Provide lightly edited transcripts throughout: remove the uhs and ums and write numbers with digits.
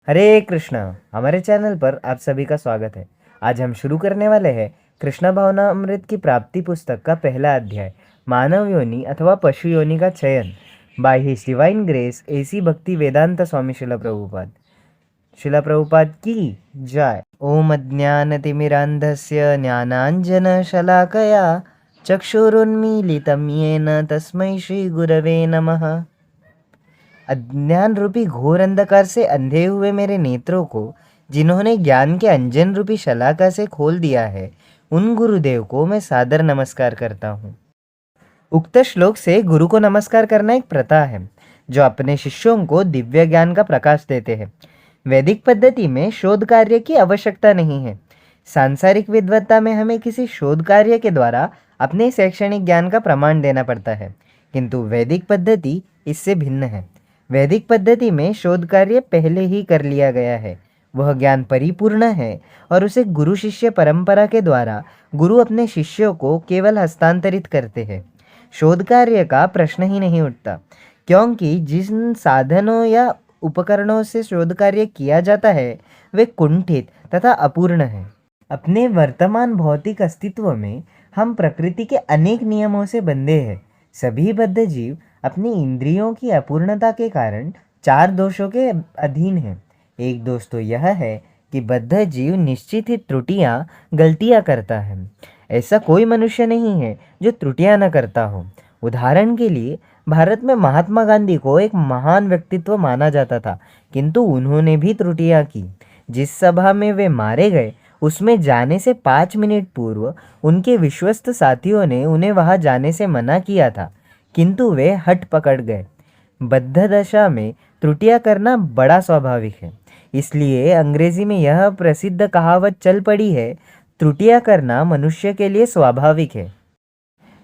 हरे कृष्णा। हमारे चैनल पर आप सभी का स्वागत है। आज हम शुरू करने वाले हैं कृष्णा भावना अमृत की प्राप्ति पुस्तक का पहला अध्याय, मानव योनि अथवा पशु योनि का चयन, by his divine grace AC भक्ति वेदांत स्वामी शिला प्रभुपाद की जय। ओम अज्ञानतिमिरान्धस्य ज्ञानाञ्जनशलाकया चक्षुरुन्मीलितं येन तस्मै श्री गुरवे नमः। अज्ञान रूपी घोर अंधकार से अंधे हुए मेरे नेत्रों को जिन्होंने ज्ञान के अंजन रूपी शलाका से खोल दिया है, उन गुरुदेव को मैं सादर नमस्कार करता हूँ। उक्त श्लोक से गुरु को नमस्कार करना एक प्रथा है जो अपने शिष्यों को दिव्य ज्ञान का प्रकाश देते हैं। वैदिक पद्धति में शोध कार्य की आवश्यकता नहीं है। सांसारिक विद्वत्ता में हमें किसी शोध कार्य के द्वारा अपने शैक्षणिक ज्ञान का प्रमाण देना पड़ता है, किंतु वैदिक पद्धति इससे भिन्न है। वैदिक पद्धति में शोध कार्य पहले ही कर लिया गया है, वह ज्ञान परिपूर्ण है और उसे गुरु शिष्य परंपरा के द्वारा गुरु अपने शिष्यों को केवल हस्तांतरित करते हैं। शोध कार्य का प्रश्न ही नहीं उठता, क्योंकि जिन साधनों या उपकरणों से शोध कार्य किया जाता है वे कुंठित तथा अपूर्ण है। अपने वर्तमान भौतिक अस्तित्व में हम प्रकृति के अनेक नियमों से बंधे हैं। सभी बद्ध जीव अपनी इंद्रियों की अपूर्णता के कारण चार दोषों के अधीन है। एक दोष तो यह है कि बद्ध जीव निश्चित ही त्रुटियां गलतियां करता है। ऐसा कोई मनुष्य नहीं है जो त्रुटियां न करता हो। उदाहरण के लिए भारत में महात्मा गांधी को एक महान व्यक्तित्व माना जाता था, किंतु उन्होंने भी त्रुटियां की। जिस सभा में वे मारे गए उसमें जाने से 5 मिनट पूर्व उनके विश्वस्त साथियों ने उन्हें वहां जाने से मना किया था, किंतु वे हट पकड़ गए। बद्ध दशा में त्रुटियां करना बड़ा स्वाभाविक है। इसलिए अंग्रेजी में यह प्रसिद्ध कहावत चल पड़ी है, त्रुटियां करना मनुष्य के लिए स्वाभाविक है।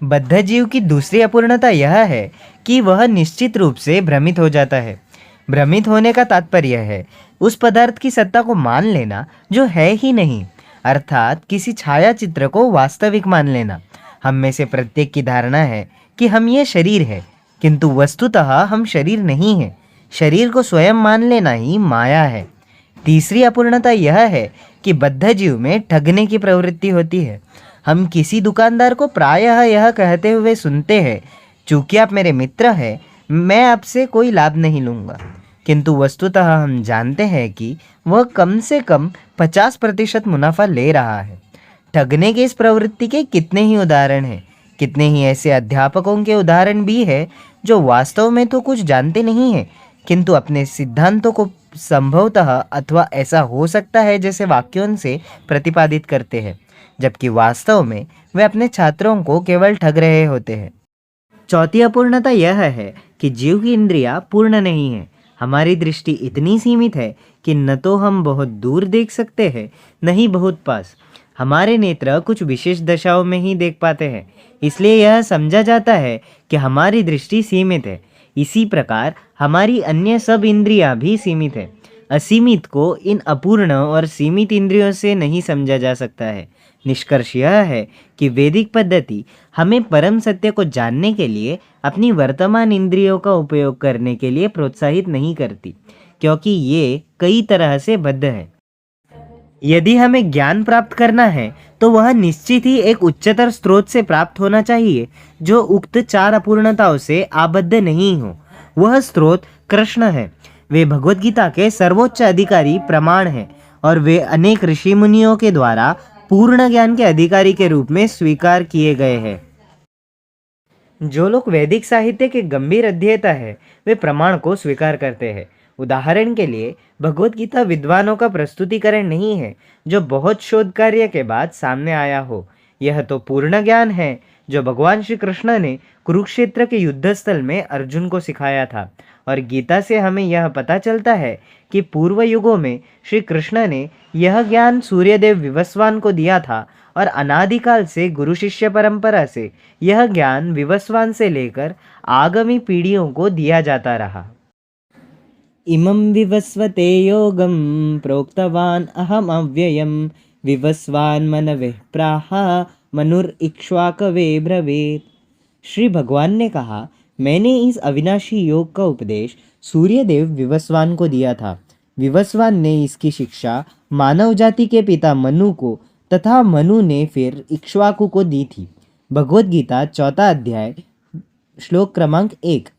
बद्ध जीव की दूसरी अपूर्णता यह है कि वह निश्चित रूप से भ्रमित हो जाता है। भ्रमित होने का तात्पर्य है उस पदार्थ की सत्ता को मान लेना जो है ही नहीं, अर्थात किसी छाया चित्र को वास्तविक मान लेना। हम में से प्रत्येक की धारणा है कि हम ये शरीर है, किंतु वस्तुतः हम शरीर नहीं है। शरीर को स्वयं मान लेना ही माया है। तीसरी अपूर्णता यह है कि बद्ध जीव में ठगने की प्रवृत्ति होती है। हम किसी दुकानदार को प्रायः यह कहते हुए सुनते हैं, चूंकि आप मेरे मित्र हैं मैं आपसे कोई लाभ नहीं लूँगा, किंतु वस्तुतः हम जानते हैं कि वह कम से कम 50% मुनाफा ले रहा है। ठगने की इस प्रवृत्ति के कितने ही उदाहरण हैं। कितने ही ऐसे अध्यापकों के उदाहरण भी है जो वास्तव में तो कुछ जानते नहीं हैं, किंतु अपने सिद्धांतों को संभवतः अथवा ऐसा हो सकता है जैसे वाक्यों से प्रतिपादित करते हैं, जबकि वास्तव में वे अपने छात्रों को केवल ठग रहे होते हैं। चौथी अपूर्णता यह है कि जीव की इंद्रियां पूर्ण नहीं है। हमारी दृष्टि इतनी सीमित है कि न तो हम बहुत दूर देख सकते हैं, न ही बहुत पास। हमारे नेत्र कुछ विशेष दशाओं में ही देख पाते हैं, इसलिए यह समझा जाता है कि हमारी दृष्टि सीमित है। इसी प्रकार हमारी अन्य सब इंद्रियां भी सीमित है। असीमित को इन अपूर्ण और सीमित इंद्रियों से नहीं समझा जा सकता है। निष्कर्ष यह है कि वैदिक पद्धति हमें परम सत्य को जानने के लिए अपनी वर्तमान इंद्रियों का उपयोग करने के लिए प्रोत्साहित नहीं करती, क्योंकि ये कई तरह से बद्ध है। यदि हमें ज्ञान प्राप्त करना है तो वह निश्चित ही एक उच्चतर स्रोत से प्राप्त होना चाहिए जो उक्त चार अपूर्णताओं से आबद्ध नहीं हो। वह स्रोत कृष्ण है। वे भगवत गीता के सर्वोच्च अधिकारी प्रमाण हैं और वे अनेक ऋषि मुनियों के द्वारा पूर्ण ज्ञान के अधिकारी के रूप में स्वीकार किए गए हैं। जो लोग वैदिक साहित्य के गंभीर अध्येता है वे प्रमाण को स्वीकार करते हैं। उदाहरण के लिए भगवत गीता विद्वानों का प्रस्तुतिकरण नहीं है जो बहुत शोध कार्य के बाद सामने आया हो। यह तो पूर्ण ज्ञान है जो भगवान श्री कृष्ण ने कुरुक्षेत्र के युद्ध स्थल में अर्जुन को सिखाया था। और गीता से हमें यह पता चलता है कि पूर्व युगों में श्री कृष्ण ने यह ज्ञान सूर्यदेव विवस्वान को दिया था और अनादिकाल से गुरु शिष्य परंपरा से यह ज्ञान विवस्वान से लेकर आगामी पीढ़ियों को दिया जाता रहा। इमं विवस्वते योगं प्रोक्तवान अहम अव्ययम विवस्वान मनवे प्राह मनुर्इक्ष्वाकवे ब्रवीत। श्री भगवान ने कहा, मैंने इस अविनाशी योग का उपदेश सूर्यदेव विवस्वान को दिया था। विवस्वान ने इसकी शिक्षा मानव जाति के पिता मनु को तथा मनु ने फिर इक्ष्वाकु को दी थी। भगवद गीता 4 अध्याय श्लोक क्रमांक 1।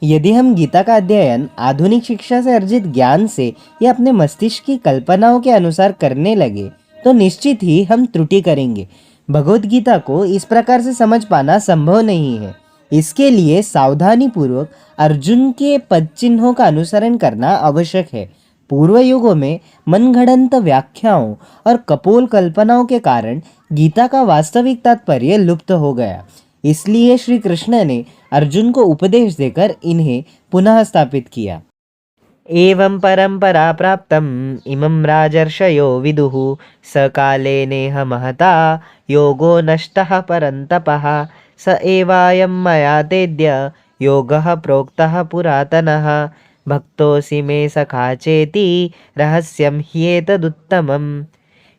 यदि हम गीता का अध्ययन आधुनिक शिक्षा से अर्जित ज्ञान से या अपने मस्तिष्क की कल्पनाओं के अनुसार करने लगे तो निश्चित ही हम त्रुटि करेंगे। भगवद गीता को इस प्रकार से समझ पाना संभव नहीं है। इसके लिए सावधानी पूर्वक अर्जुन के पद चिन्हों का अनुसरण करना आवश्यक है। पूर्व युगों में मनगढ़ंत व्याख्याओं और कपोल कल्पनाओं के कारण गीता का वास्तविक तात्पर्य लुप्त हो गया। इसलिए श्री कृष्ण ने अर्जुन को उपदेश देकर इन्हें पुनः स्थापित किया। एवं परंपरा प्राप्तम इमं राजर्षयो विदुः सकाले नेह महता योगो नष्टः परन्तपः स एवायं मया तेद्य योगः प्रोक्तः पुरातनः भक्तोऽसि मे सखा चेति रहस्यं ह्येतदुत्तमम्।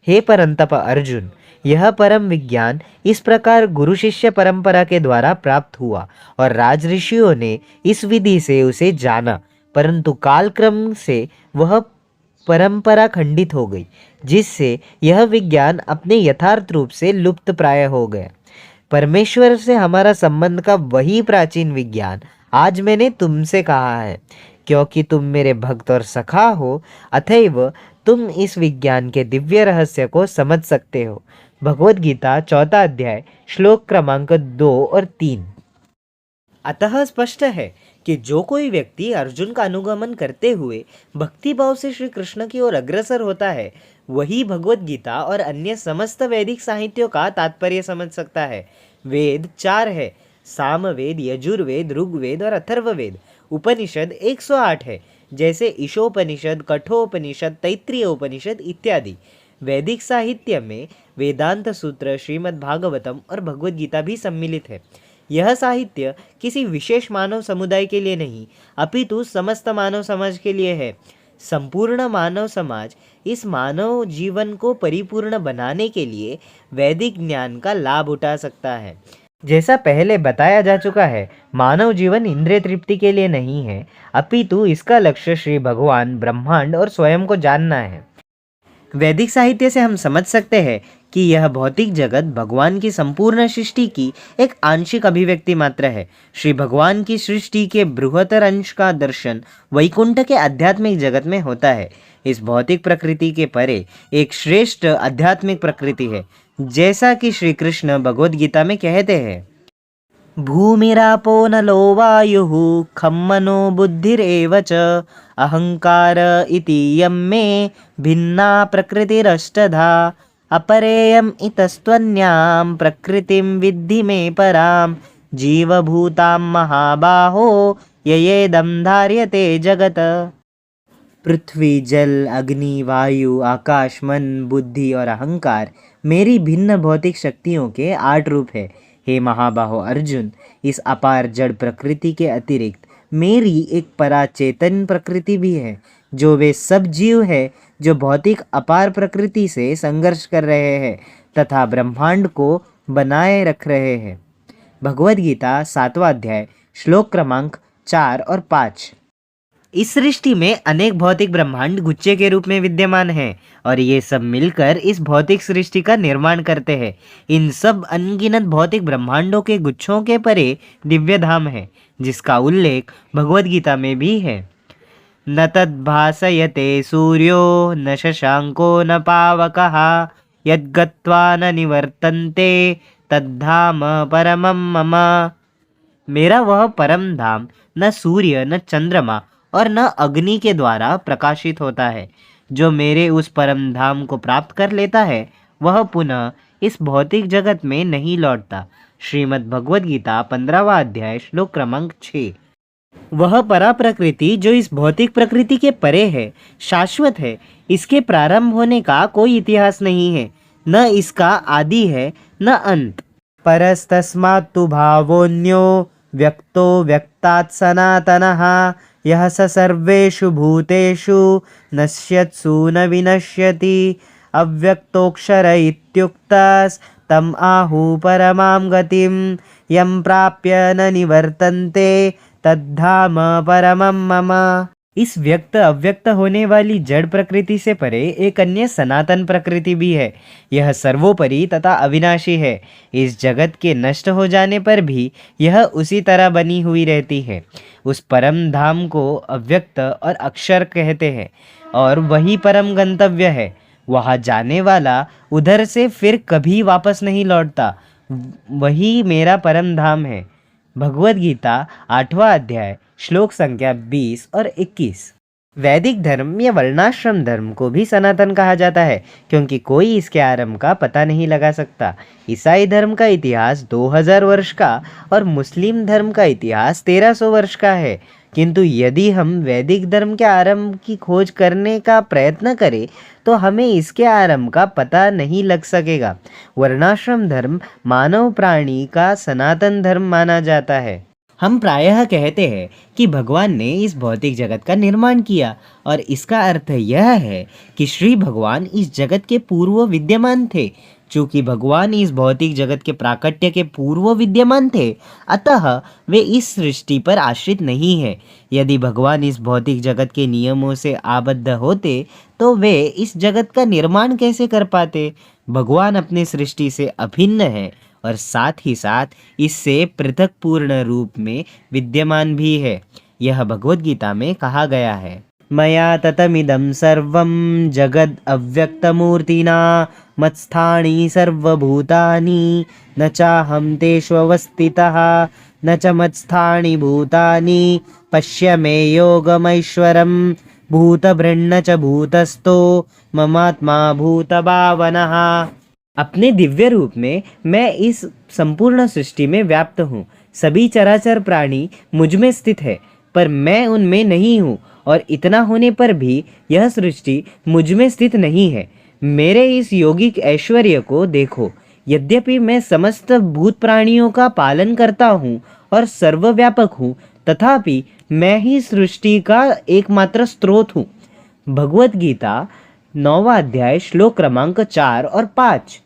हे परंतप अर्जुन, यह परम विज्ञान इस प्रकार गुरु शिष्य परंपरा के द्वारा प्राप्त हुआ और राज ऋषियों ने इस विधि से उसे जाना, परंतु कालक्रम से वह परंपरा खंडित हो गई, जिससे यह विज्ञान अपने यथार्थ रूप से लुप्त प्राय हो गया। परमेश्वर से हमारा संबंध का वही प्राचीन विज्ञान आज मैंने तुमसे कहा है, क्योंकि तुम मेरे भक्त और सखा हो, अतएव तुम इस विज्ञान के दिव्य रहस्य को समझ सकते हो। भगवद गीता 4 अध्याय श्लोक क्रमांक 2 और 3। अतः स्पष्ट है कि जो कोई व्यक्ति अर्जुन का अनुगमन करते हुए भक्ति भाव से श्री कृष्ण की ओर अग्रसर होता है, वही भगवद गीता और अन्य समस्त वैदिक साहित्यों का तात्पर्य समझ सकता है। वेद 4 है, सामवेद, यजुर्वेद, ऋग्वेद और अथर्ववेद। उपनिषद 108 है, जैसे ईशोपनिषद, कठोपनिषद, तैत्रीय उपनिषद इत्यादि। वैदिक साहित्य में वेदांत सूत्र, श्रीमद् भागवतम और भगवद गीता भी सम्मिलित है। यह साहित्य किसी विशेष मानव समुदाय के लिए नहीं, अपितु समस्त मानव समाज के लिए है। संपूर्ण मानव समाज इस मानव जीवन को परिपूर्ण बनाने के लिए वैदिक ज्ञान का लाभ उठा सकता है। जैसा पहले बताया जा चुका है, मानव जीवन इंद्रिय तृप्ति के लिए नहीं है, अपितु इसका लक्ष्य श्री भगवान, ब्रह्मांड और स्वयं को जानना है। वैदिक साहित्य से हम समझ सकते हैं कि यह भौतिक जगत भगवान की संपूर्ण सृष्टि की एक आंशिक अभिव्यक्ति मात्र है। श्री भगवान की सृष्टि के बृहत्तर अंश का दर्शन वैकुंठ के आध्यात्मिक जगत में होता है। इस भौतिक प्रकृति के परे एक श्रेष्ठ आध्यात्मिक प्रकृति है, जैसा कि श्री कृष्ण भगवद गीता में कहते हैं, भूमिरापो नलो वायुः खं मनो बुद्धिरेव च अहंकार इति यं मे भिन्ना प्रकृतिरष्टधा अपरेयम् इतस्त्वन्यां प्रकृतिं विद्धि मे परां जीवभूतां महाबाहो ययेदं धार्यते जगत। पृथ्वी, जल, अग्नि, वायु, आकाश, मन, बुद्धि और अहंकार मेरी भिन्न भौतिक शक्तियों के 8 रूप है। हे महाबाहो अर्जुन, इस अपार जड़ प्रकृति के अतिरिक्त मेरी एक पराचेतन प्रकृति भी है, जो वे सब जीव है जो भौतिक अपार प्रकृति से संघर्ष कर रहे हैं तथा ब्रह्मांड को बनाए रख रहे हैं। भगवद गीता 7वां अध्याय श्लोक क्रमांक 4 और 5। इस सृष्टि में अनेक भौतिक ब्रह्मांड गुच्छे के रूप में विद्यमान हैं और ये सब मिलकर इस भौतिक सृष्टि का निर्माण करते हैं। इन सब अनगिनत भौतिक ब्रह्मांडों के गुच्छों के परे दिव्य धाम है, जिसका उल्लेख भगवद गीता में भी है। न तद्भासयते सूर्यो न शशांको न पावकः यद्गत्वा न निवर्तन्ते तद्धाम परमं मम। मेरा वह परम धाम न सूर्य, न चंद्रमा और न अग्नि के द्वारा प्रकाशित होता है। जो मेरे उस परम धाम को प्राप्त कर लेता है, वह पुनः इस भौतिक जगत में नहीं लौटता। श्रीमद् भगवद गीता 15वां अध्याय श्लोक क्रमांक 6। वह परा प्रकृति जो इस भौतिक प्रकृति के परे है, शाश्वत है। इसके प्रारंभ होने का कोई इतिहास नहीं है, न इसका आदि है न अंत। परस्तस्मात्तु भावोऽन्यो व्यक्तो व्यक्तात् सनातनः यः स सर्वेषु भूतेषु नश्यत्सु न विनश्यति अव्यक्तोऽक्षर इत्युक्तस्तम् आहुः परमां गतिं यं प्राप्य न निवर्तन्ते तद्धाम परमं मम। इस व्यक्त अव्यक्त होने वाली जड़ प्रकृति से परे एक अन्य सनातन प्रकृति भी है। यह सर्वोपरि तथा अविनाशी है। इस जगत के नष्ट हो जाने पर भी यह उसी तरह बनी हुई रहती है। उस परम धाम को अव्यक्त और अक्षर कहते हैं और वही परम गंतव्य है। वहाँ जाने वाला उधर से फिर कभी वापस नहीं लौटता। वही मेरा परम धाम है। भगवद गीता 8वां अध्याय श्लोक संख्या 20 और 21। वैदिक धर्म या वर्णाश्रम धर्म को भी सनातन कहा जाता है क्योंकि कोई इसके आरंभ का पता नहीं लगा सकता। ईसाई धर्म का इतिहास 2000 वर्ष का और मुस्लिम धर्म का इतिहास 1300 वर्ष का है। किंतु यदि हम वैदिक धर्म के आरंभ की खोज करने का प्रयत्न करें तो हमें इसके आरंभ का पता नहीं लग सकेगा। वर्णाश्रम धर्म मानव प्राणी का सनातन धर्म माना जाता है। हम प्रायः कहते हैं कि भगवान ने इस भौतिक जगत का निर्माण किया और इसका अर्थ यह है कि श्री भगवान इस जगत के पूर्व विद्यमान थे। चूँकि भगवान इस भौतिक जगत के प्राकट्य के पूर्व विद्यमान थे, अतः वे इस सृष्टि पर आश्रित नहीं है। यदि भगवान इस भौतिक जगत के नियमों से आबद्ध होते तो वे इस जगत का निर्माण कैसे कर पाते। भगवान अपनी सृष्टि से अभिन्न है और साथ ही साथ इससे पृथक पूर्ण रूप में विद्यमान भी है। यह भगवद गीता में कहा गया है, मया ततमिदं सर्वं जगद अव्यक्तमूर्तिना मत्स्थानि सर्वभूतानि न चाहं तेष्वस्थितः न च मत्स्थानि भूतानि पश्य मे योगमैश्वरं भूतभृन्न च भूतस्थो ममात्मा भूतभावनः। अपने दिव्य रूप में मैं इस संपूर्ण सृष्टि में व्याप्त हूँ। सभी चराचर प्राणी मुझ में स्थित है पर मैं उनमें नहीं हूँ और इतना होने पर भी यह सृष्टि मुझ में स्थित नहीं है। मेरे इस योगिक ऐश्वर्य को देखो। यद्यपि मैं समस्त भूत प्राणियों का पालन करता हूँ और सर्वव्यापक हूँ, तथापि मैं ही सृष्टि का एकमात्र स्रोत हूँ। भगवद गीता 9वां अध्याय श्लोक क्रमांक 4 और 5।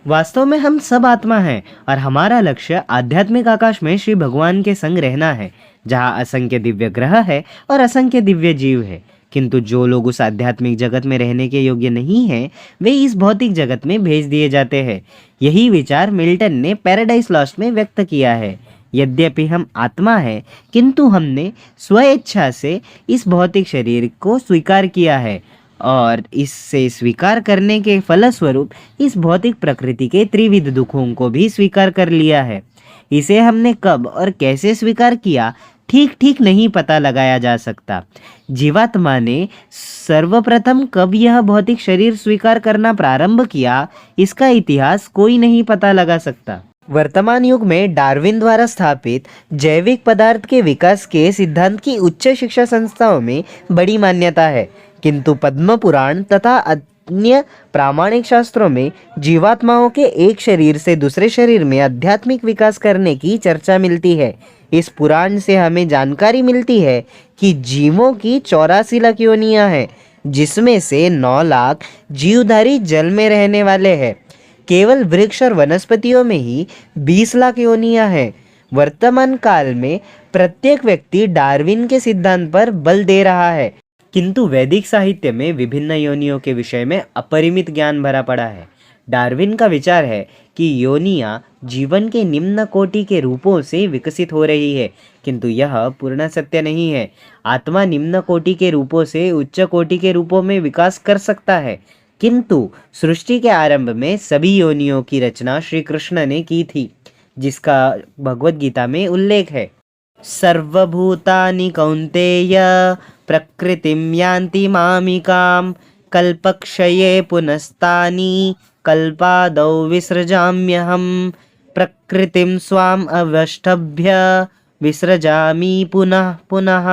वास्तव में हम सब आत्मा हैं और हमारा लक्ष्य आध्यात्मिक आकाश में श्री भगवान के संग रहना है, जहाँ असंख्य दिव्य ग्रह है और असंख्य दिव्य जीव है। किंतु जो लोग उस आध्यात्मिक जगत में रहने के योग्य नहीं हैं, वे इस भौतिक जगत में भेज दिए जाते हैं। यही विचार मिल्टन ने पैराडाइज लॉस्ट में व्यक्त किया है। यद्यपि हम आत्मा हैं, किंतु हमने स्वेच्छा से इस भौतिक शरीर को स्वीकार किया है और इससे स्वीकार करने के फलस्वरूप इस भौतिक प्रकृति के त्रिविध दुखों को भी स्वीकार कर लिया है। इसे हमने कब और कैसे स्वीकार किया, ठीक ठीक नहीं पता लगाया जा सकता। जीवात्मा ने सर्वप्रथम कब यह भौतिक शरीर स्वीकार करना प्रारंभ किया, इसका इतिहास कोई नहीं पता लगा सकता। वर्तमान युग में डार्विन द्वारा स्थापित जैविक पदार्थ के विकास के सिद्धांत की उच्च शिक्षा संस्थाओं में बड़ी मान्यता है, किंतु पद्म पुराण तथा अन्य प्रामाणिक शास्त्रों में जीवात्माओं के एक शरीर से दूसरे शरीर में आध्यात्मिक विकास करने की चर्चा मिलती है। इस पुराण से हमें जानकारी मिलती है कि जीवों की 84 लाख योनियां हैं, जिसमें से 9 लाख जीवधारी जल में रहने वाले हैं। केवल वृक्ष और वनस्पतियों में ही 20 लाख योनियां हैं। वर्तमान काल में प्रत्येक व्यक्ति डार्विन के सिद्धांत पर बल दे रहा है, किंतु वैदिक साहित्य में विभिन्न योनियों के विषय में अपरिमित ज्ञान भरा पड़ा है। डार्विन का विचार है कि योनियां जीवन के निम्न कोटि के रूपों से विकसित हो रही है, किंतु यह पूर्ण सत्य नहीं है। आत्मा निम्न कोटि के रूपों से उच्च कोटि के रूपों में विकास कर सकता है, किंतु सृष्टि के आरंभ में सभी योनियों की रचना श्री कृष्ण ने की थी, जिसका भगवद गीता में उल्लेख है। सर्वभूतानि कौन्तेय प्रकृतिं यान्ति मामिकां कल्पक्षये पुनस्तानि कल्पादौ विसृजाम्यहं प्रकृतिं स्वाम् अवष्टभ्य विसृजामि पुनः पुनः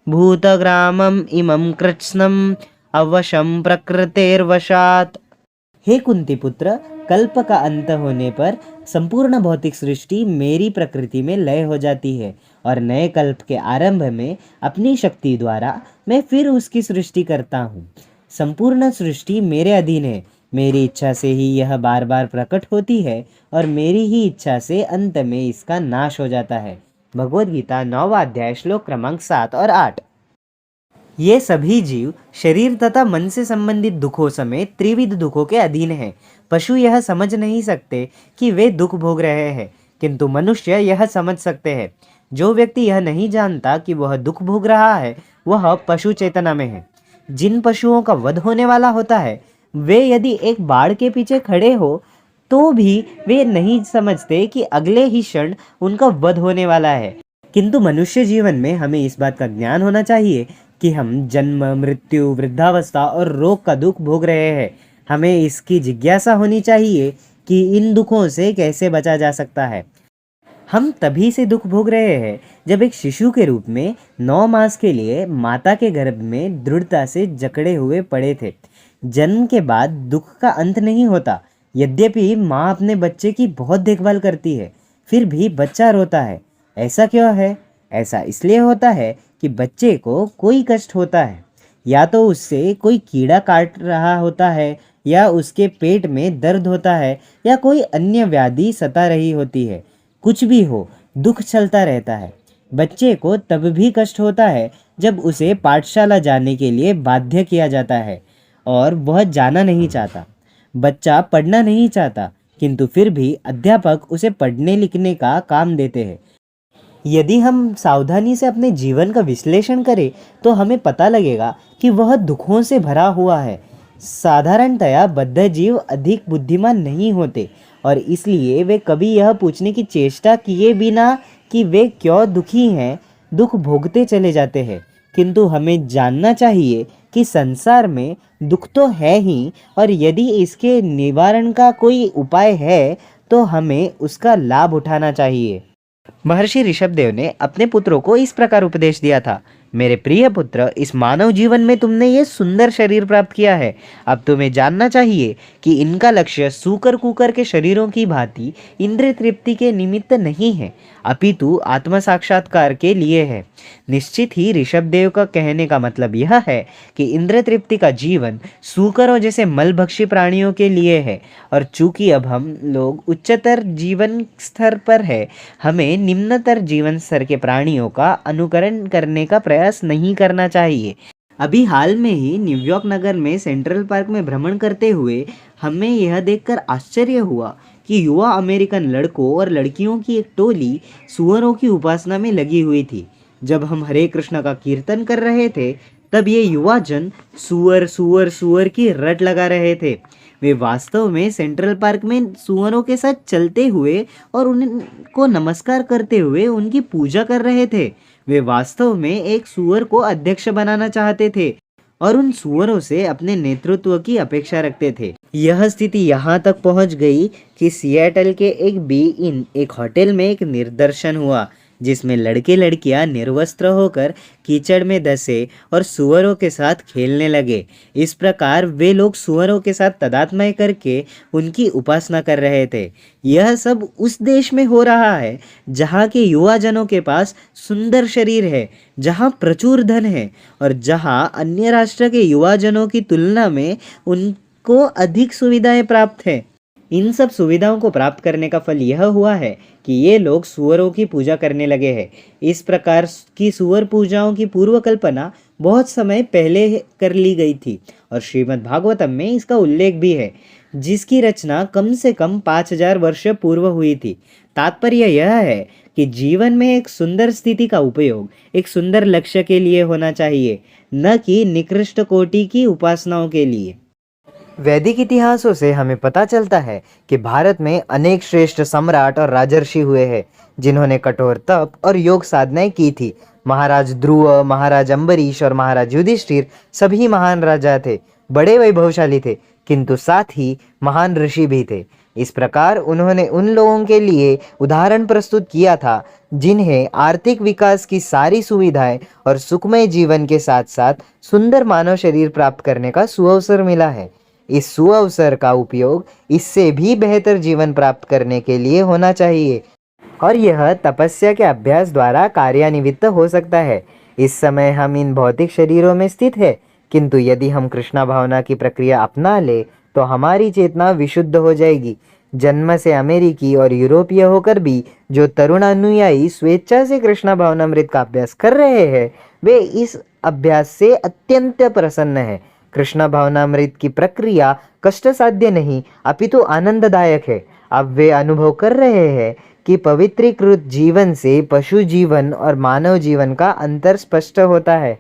भूतग्रामम् इमं कृत्स्नम् अवशं प्रकृतेर्वशात्। हे कुंती पुत्र, कल्प का अंत होने पर संपूर्ण भौतिक सृष्टि मेरी प्रकृति में लय हो जाती है और नए कल्प के आरंभ में अपनी शक्ति द्वारा मैं फिर उसकी सृष्टि करता हूँ। संपूर्ण सृष्टि मेरे अधीन है। मेरी इच्छा से ही यह बार बार प्रकट होती है और मेरी ही इच्छा से अंत में इसका नाश हो जाता है। भगवद गीता 9वां अध्याय श्लोक क्रमांक 7 और 8। ये सभी जीव शरीर तथा मन से संबंधित दुखों समेत त्रिविध दुखों के अधीन हैं। पशु यह समझ नहीं सकते कि वे दुख भोग रहे हैं, किंतु मनुष्य यह समझ सकते हैं। जो व्यक्ति यह नहीं जानता कि वह दुख भोग रहा है, वह पशु चेतना में है। जिन पशुओं का वध होने वाला होता है, वे यदि एक बाढ़ के पीछे खड़े हो तो भी वे नहीं समझते कि अगले ही क्षण उनका वध होने वाला है। किंतु मनुष्य जीवन में हमें इस बात का ज्ञान होना चाहिए कि हम जन्म, मृत्यु, वृद्धावस्था और रोग का दुख भोग रहे हैं। हमें इसकी जिज्ञासा होनी चाहिए कि इन दुखों से कैसे बचा जा सकता है। हम तभी से दुख भोग रहे हैं जब एक शिशु के रूप में 9 मास के लिए माता के गर्भ में दृढ़ता से जकड़े हुए पड़े थे। जन्म के बाद दुख का अंत नहीं होता। यद्यपि माँ अपने बच्चे की बहुत देखभाल करती है, फिर भी बच्चा रोता है। ऐसा क्यों है? ऐसा इसलिए होता है कि बच्चे को कोई कष्ट होता है। या तो उससे कोई कीड़ा काट रहा होता है, या उसके पेट में दर्द होता है, या कोई अन्य व्याधि सता रही होती है। कुछ भी हो, दुख चलता रहता है। बच्चे को तब भी कष्ट होता है जब उसे पाठशाला जाने के लिए बाध्य किया जाता है और वह जाना नहीं चाहता। बच्चा पढ़ना नहीं चाहता, किंतु फिर भी अध्यापक उसे पढ़ने लिखने का काम देते हैं। यदि हम सावधानी से अपने जीवन का विश्लेषण करें तो हमें पता लगेगा कि वह दुखों से भरा हुआ है। साधारणतया बद्ध जीव अधिक बुद्धिमान नहीं होते और इसलिए वे कभी यह पूछने की चेष्टा किए बिना कि वे क्यों दुखी हैं, दुख भोगते चले जाते हैं। किंतु हमें जानना चाहिए कि संसार में दुख तो है ही, और यदि इसके निवारण का कोई उपाय है तो हमें उसका लाभ उठाना चाहिए। महर्षि ऋषभदेव ने अपने पुत्रों को इस प्रकार उपदेश दिया था, मेरे प्रिय पुत्र, इस मानव जीवन में तुमने ये सुंदर शरीर प्राप्त किया है। अब तुम्हें जानना चाहिए कि इनका लक्ष्य सूकर कुकर के शरीरों की भांति इंद्रिय तृप्ति के निमित्त नहीं है, अपितु आत्म साक्षात्कार के लिए है। निश्चित ही ऋषभदेव का कहने का मतलब यह है कि इंद्रिय तृप्ति का जीवन सूकरों जैसे मलभक्षी प्राणियों के लिए है, और चूंकि अब हम लोग उच्चतर जीवन स्तर पर है, हमें निम्नतर जीवन स्तर के प्राणियों का अनुकरण करने का प्रयास नहीं करना चाहिए। अभी हाल में ही न्यूयॉर्क नगर में सेंट्रल पार्क में भ्रमण करते हुए हमें यह देखकर आश्चर्य हुआ कि युवा अमेरिकन लड़कों और लड़कियों की एक टोली सुअरों की उपासना में लगी हुई थी। जब हम हरे कृष्ण का कीर्तन कर रहे थे, तब ये युवा जन सुअर सुअर सुअर की रट लगा रहे थे। वे वास्तव में सेंट्रल पार्क में सुअरों के साथ चलते हुए और उनको नमस्कार करते हुए उनकी पूजा कर रहे थे। वे वास्तव में एक सुअर को अध्यक्ष बनाना चाहते थे और उन सुअरों से अपने नेतृत्व की अपेक्षा रखते थे। यह स्थिति यहाँ तक पहुँच गई कि सिएटल के एक बी इन एक होटल में एक निर्दर्शन हुआ, जिसमें लड़के लड़कियां निर्वस्त्र होकर कीचड़ में धंसे और सुअरों के साथ खेलने लगे। इस प्रकार वे लोग सुअरों के साथ तादात्म्य करके उनकी उपासना कर रहे थे। यह सब उस देश में हो रहा है जहाँ के युवा जनों के पास सुंदर शरीर है, जहाँ प्रचुर धन है, और जहाँ अन्य राष्ट्र के युवा जनों की तुलना में उनको अधिक सुविधाएं प्राप्त है। इन सब सुविधाओं को प्राप्त करने का फल यह हुआ है कि ये लोग सुअरों की पूजा करने लगे हैं। इस प्रकार की सुअर पूजाओं की पूर्व कल्पना बहुत समय पहले कर ली गई थी और श्रीमद् भागवतम में इसका उल्लेख भी है, जिसकी रचना कम से कम 5000 वर्ष पूर्व हुई थी। तात्पर्य यह है कि जीवन में एक सुंदर स्थिति का उपयोग एक सुंदर लक्ष्य के लिए होना चाहिए, न कि निकृष्ट कोटि की उपासनाओं के लिए। वैदिक इतिहासों से हमें पता चलता है कि भारत में अनेक श्रेष्ठ सम्राट और राजर्षि हुए हैं, जिन्होंने कठोर तप और योग साधनाएं की थी। महाराज ध्रुव, महाराज अम्बरीश और महाराज युधिष्ठिर सभी महान राजा थे, बड़े वैभवशाली थे, किंतु साथ ही महान ऋषि भी थे। इस प्रकार उन्होंने उन लोगों के लिए उदाहरण प्रस्तुत किया था जिन्हें आर्थिक विकास की सारी सुविधाएं और सुखमय जीवन के साथ साथ सुंदर मानव शरीर प्राप्त करने का सुअवसर मिला है। इस सुअवसर का उपयोग इससे भी बेहतर जीवन प्राप्त करने के लिए होना चाहिए, और यह तपस्या के अभ्यास द्वारा कार्यान्वित हो सकता है। इस समय हम इन भौतिक शरीरों में स्थित है, किंतु यदि हम कृष्णा भावना की प्रक्रिया अपना ले तो हमारी चेतना विशुद्ध हो जाएगी। जन्म से अमेरिकी और यूरोपीय होकर भी जो तरुण अनुयायी स्वेच्छा से कृष्णा भावनामृत का अभ्यास कर रहे हैं, वे इस अभ्यास से अत्यंत प्रसन्न है। कृष्ण भावनामृत की प्रक्रिया कष्ट साध्य नहीं अपितु आनंददायक है। अब वे अनुभव कर रहे हैं कि पवित्रीकृत जीवन से पशु जीवन और मानव जीवन का अंतर स्पष्ट होता है।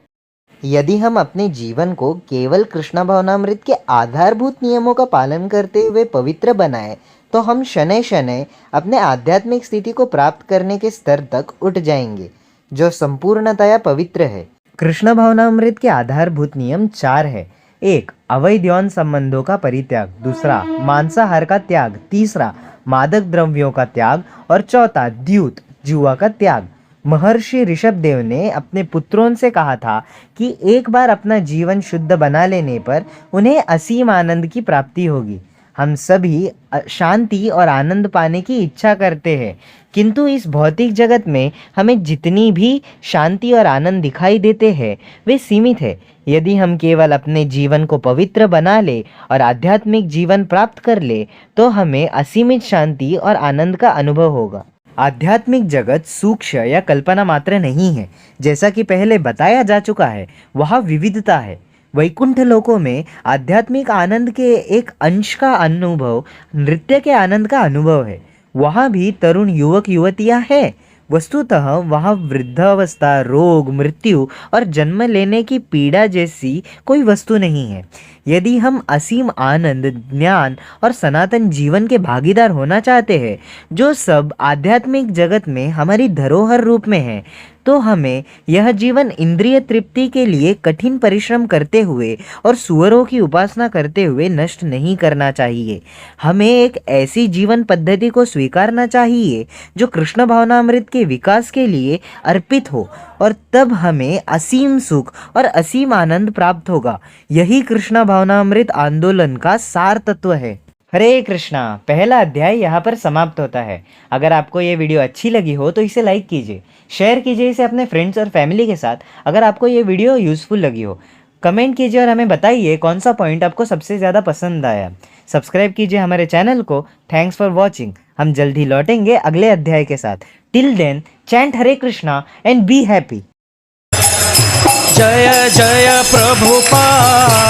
यदि हम अपने जीवन को केवल कृष्ण भावनामृत के आधारभूत नियमों का पालन करते हुए पवित्र बनाए तो हम शनै शनै अपने आध्यात्मिक स्थिति को प्राप्त करने के स्तर तक उठ जाएंगे जो संपूर्णतया पवित्र है। कृष्ण भावनामृत के आधारभूत नियम 4 है। 1. अवैध यौन संबंधों का परित्याग। 2. मांसाहार का त्याग। 3. मादक द्रव्यों का त्याग। और 4. द्यूत जुआ का त्याग। महर्षि ऋषभदेव ने अपने पुत्रों से कहा था कि एक बार अपना जीवन शुद्ध बना लेने पर उन्हें असीम आनंद की प्राप्ति होगी। हम सभी शांति और आनंद पाने की इच्छा करते हैं, किंतु इस भौतिक जगत में हमें जितनी भी शांति और आनंद दिखाई देते हैं वे सीमित है। यदि हम केवल अपने जीवन को पवित्र बना ले और आध्यात्मिक जीवन प्राप्त कर ले तो हमें असीमित शांति और आनंद का अनुभव होगा। आध्यात्मिक जगत सूक्ष्म या कल्पना मात्र नहीं है। जैसा कि पहले बताया जा चुका है, वहाँ विविधता है। वैकुंठ लोकों में आध्यात्मिक आनंद के एक अंश का अनुभव नृत्य के आनंद का अनुभव है। वहाँ भी तरुण युवक युवतियाँ हैं। वस्तुतः वहाँ वृद्धावस्था, रोग, मृत्यु और जन्म लेने की पीड़ा जैसी कोई वस्तु नहीं है। यदि हम असीम आनंद, ज्ञान और सनातन जीवन के भागीदार होना चाहते हैं जो सब आध्यात्मिक जगत में हमारी धरोहर रूप में है, तो हमें यह जीवन इंद्रिय तृप्ति के लिए कठिन परिश्रम करते हुए और सुअरों की उपासना करते हुए नष्ट नहीं करना चाहिए। हमें एक ऐसी जीवन पद्धति को स्वीकारना चाहिए जो कृष्ण भावनामृत के विकास के लिए अर्पित हो और तब हमें असीम सुख और असीम आनंद प्राप्त होगा। यही कृष्ण भावनामृत आंदोलन का सार तत्व है। हरे कृष्णा। पहला अध्याय यहाँ पर समाप्त होता है। अगर आपको ये वीडियो अच्छी लगी हो तो इसे लाइक कीजिए, शेयर कीजिए इसे अपने फ्रेंड्स और फैमिली के साथ। अगर आपको ये वीडियो यूज़फुल लगी हो कमेंट कीजिए और हमें बताइए कौन सा पॉइंट आपको सबसे ज़्यादा पसंद आया। सब्सक्राइब कीजिए हमारे चैनल को। Thanks for watching. हम जल्द ही लौटेंगे अगले अध्याय के साथ। Till then chant Hare Krishna and be happy. जय जय प्रभुपाद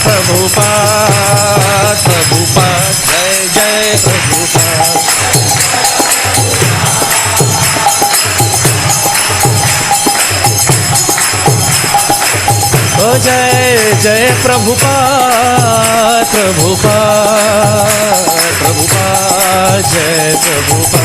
प्रभुपाद प्रभुपाद जय जय प्रभुपाद। ओ जय जय प्रभुपाद प्रभुपाद प्रभुपाद जय प्रभुपाद।